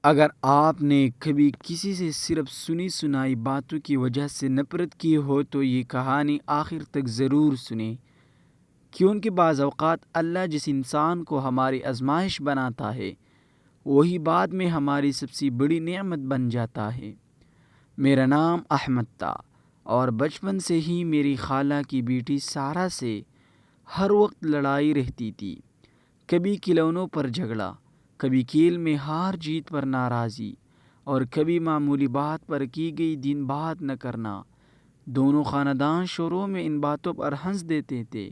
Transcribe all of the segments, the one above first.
اگر آپ نے کبھی کسی سے صرف سنی سنائی باتوں کی وجہ سے نفرت کی ہو تو یہ کہانی آخر تک ضرور سنیں، کیونکہ بعض اوقات اللہ جس انسان کو ہماری آزمائش بناتا ہے وہی بعد میں ہماری سب سے بڑی نعمت بن جاتا ہے۔ میرا نام احمد تھا اور بچپن سے ہی میری خالہ کی بیٹی سارہ سے ہر وقت لڑائی رہتی تھی۔ کبھی کھلونوں پر جھگڑا، کبھی کھیل میں ہار جیت پر ناراضی، اور کبھی معمولی بات پر کی گئی دن بات نہ کرنا۔ دونوں خاندان شروع میں ان باتوں پر ہنس دیتے تھے،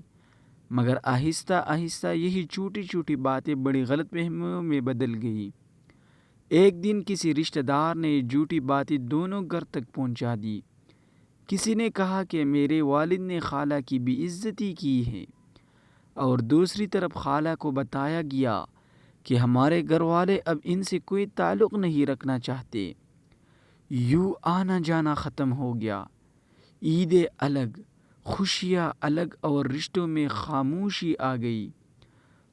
مگر آہستہ آہستہ یہی چھوٹی چھوٹی باتیں بڑی غلط فہمیوں میں بدل گئی۔ ایک دن کسی رشتہ دار نے یہ جھوٹی باتیں دونوں گھر تک پہنچا دی۔ کسی نے کہا کہ میرے والد نے خالہ کی بے عزتی کی ہے، اور دوسری طرف خالہ کو بتایا گیا کہ ہمارے گھر والے اب ان سے کوئی تعلق نہیں رکھنا چاہتے۔ یوں آنا جانا ختم ہو گیا، عیدیں الگ، خوشیاں الگ، اور رشتوں میں خاموشی آ گئی۔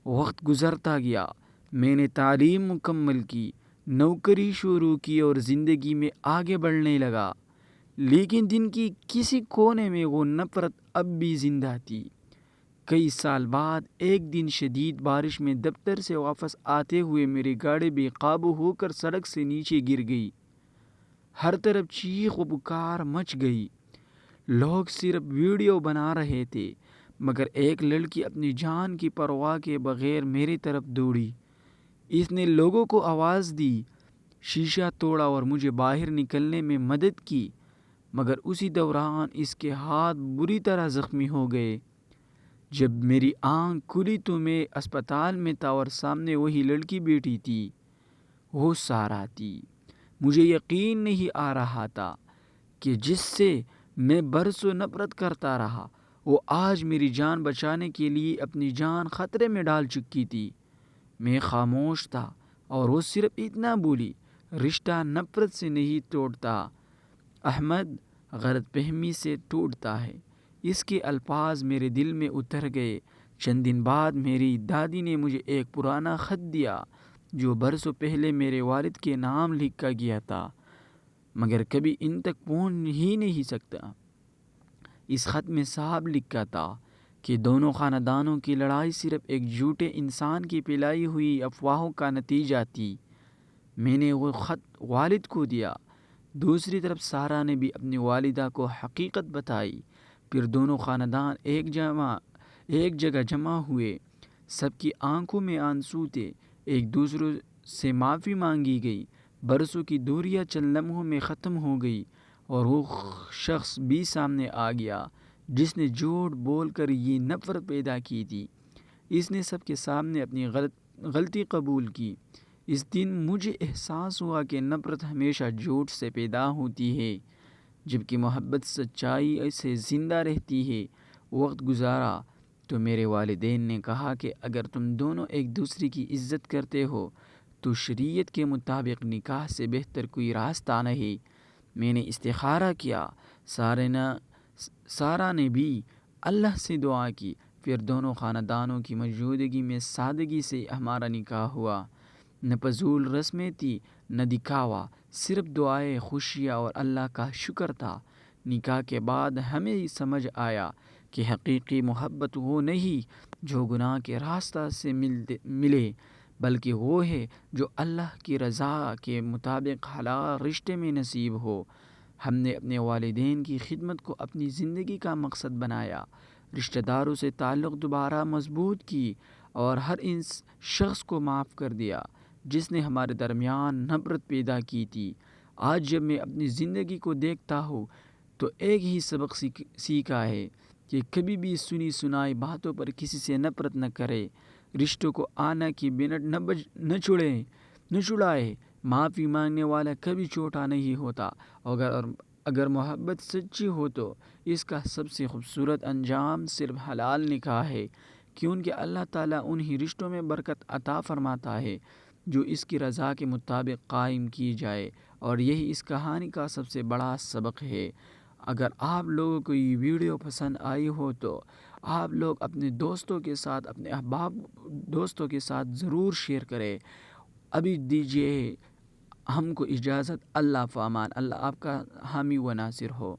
وقت گزرتا گیا، میں نے تعلیم مکمل کی، نوکری شروع کی اور زندگی میں آگے بڑھنے لگا، لیکن دن کی کسی کونے میں وہ نفرت اب بھی زندہ تھی۔ کئی سال بعد ایک دن شدید بارش میں دفتر سے واپس آتے ہوئے میری گاڑی بے قابو ہو کر سڑک سے نیچے گر گئی۔ ہر طرف چیخ و پکار مچ گئی۔ لوگ صرف ویڈیو بنا رہے تھے، مگر ایک لڑکی اپنی جان کی پرواہ کے بغیر میری طرف دوڑی۔ اس نے لوگوں کو آواز دی، شیشہ توڑا اور مجھے باہر نکلنے میں مدد کی، مگر اسی دوران اس کے ہاتھ بری طرح زخمی ہو گئے۔ جب میری آنکھ کھلی تو میں اسپتال میں تھا اور سامنے وہی لڑکی بیٹھی تھی، وہ سارہ تھی۔ مجھے یقین نہیں آ رہا تھا کہ جس سے میں برسوں نفرت کرتا رہا، وہ آج میری جان بچانے کے لیے اپنی جان خطرے میں ڈال چکی تھی۔ میں خاموش تھا اور وہ صرف اتنا بولی، رشتہ نفرت سے نہیں ٹوٹتا احمد، غلط فہمی سے ٹوٹتا ہے۔ اس کے الفاظ میرے دل میں اتر گئے۔ چند دن بعد میری دادی نے مجھے ایک پرانا خط دیا جو برسوں پہلے میرے والد کے نام لکھا گیا تھا، مگر کبھی ان تک پہنچ ہی نہیں سکتا۔ اس خط میں صاف لکھا تھا کہ دونوں خاندانوں کی لڑائی صرف ایک جھوٹے انسان کی پھیلائی ہوئی افواہوں کا نتیجہ تھی۔ میں نے وہ خط والد کو دیا۔ دوسری طرف سارہ نے بھی اپنی والدہ کو حقیقت بتائی۔ پھر دونوں خاندان ایک جگہ جمع ہوئے۔ سب کی آنکھوں میں آنسو تھے، ایک دوسرے سے معافی مانگی گئی۔ برسوں کی دوریاں چند لمحوں میں ختم ہو گئی، اور وہ شخص بھی سامنے آ گیا جس نے جھوٹ بول کر یہ نفرت پیدا کی تھی۔ اس نے سب کے سامنے اپنی غلطی قبول کی۔ اس دن مجھے احساس ہوا کہ نفرت ہمیشہ جھوٹ سے پیدا ہوتی ہے، جبکہ محبت سچائی سے زندہ رہتی ہے۔ وقت گزارا تو میرے والدین نے کہا کہ اگر تم دونوں ایک دوسرے کی عزت کرتے ہو تو شریعت کے مطابق نکاح سے بہتر کوئی راستہ نہیں۔ میں نے استخارہ کیا، سارہ نے بھی اللہ سے دعا کی، پھر دونوں خاندانوں کی موجودگی میں سادگی سے ہمارا نکاح ہوا۔ نہ فضول رسمیں تھی، نہ دکھاوا، صرف دعائیں، خوشیاں اور اللہ کا شکر تھا۔ نکاح کے بعد ہمیں سمجھ آیا کہ حقیقی محبت وہ نہیں جو گناہ کے راستہ سے ملے، بلکہ وہ ہے جو اللہ کی رضا کے مطابق حلال رشتے میں نصیب ہو۔ ہم نے اپنے والدین کی خدمت کو اپنی زندگی کا مقصد بنایا، رشتہ داروں سے تعلق دوبارہ مضبوط کی، اور ہر اس شخص کو معاف کر دیا جس نے ہمارے درمیان نفرت پیدا کی تھی۔ آج جب میں اپنی زندگی کو دیکھتا ہوں تو ایک ہی سبق سیکھا ہے کہ کبھی بھی سنی سنائی باتوں پر کسی سے نفرت نہ کرے، رشتوں کو آنا کی منٹ نہ چھڑائے۔ معافی مانگنے والا کبھی چھوٹا نہیں ہوتا، اگر محبت سچی ہو تو اس کا سب سے خوبصورت انجام صرف حلال نکاح ہے، کیونکہ اللہ تعالیٰ انہی رشتوں میں برکت عطا فرماتا ہے جو اس کی رضا کے مطابق قائم کی جائے، اور یہی اس کہانی کا سب سے بڑا سبق ہے۔ اگر آپ لوگوں کو یہ ویڈیو پسند آئی ہو تو آپ لوگ اپنے دوستوں کے ساتھ، اپنے احباب دوستوں کے ساتھ ضرور شیئر کریں۔ ابھی دیجیے ہم کو اجازت، اللہ فامان، اللہ آپ کا حامی و ناصر ہو۔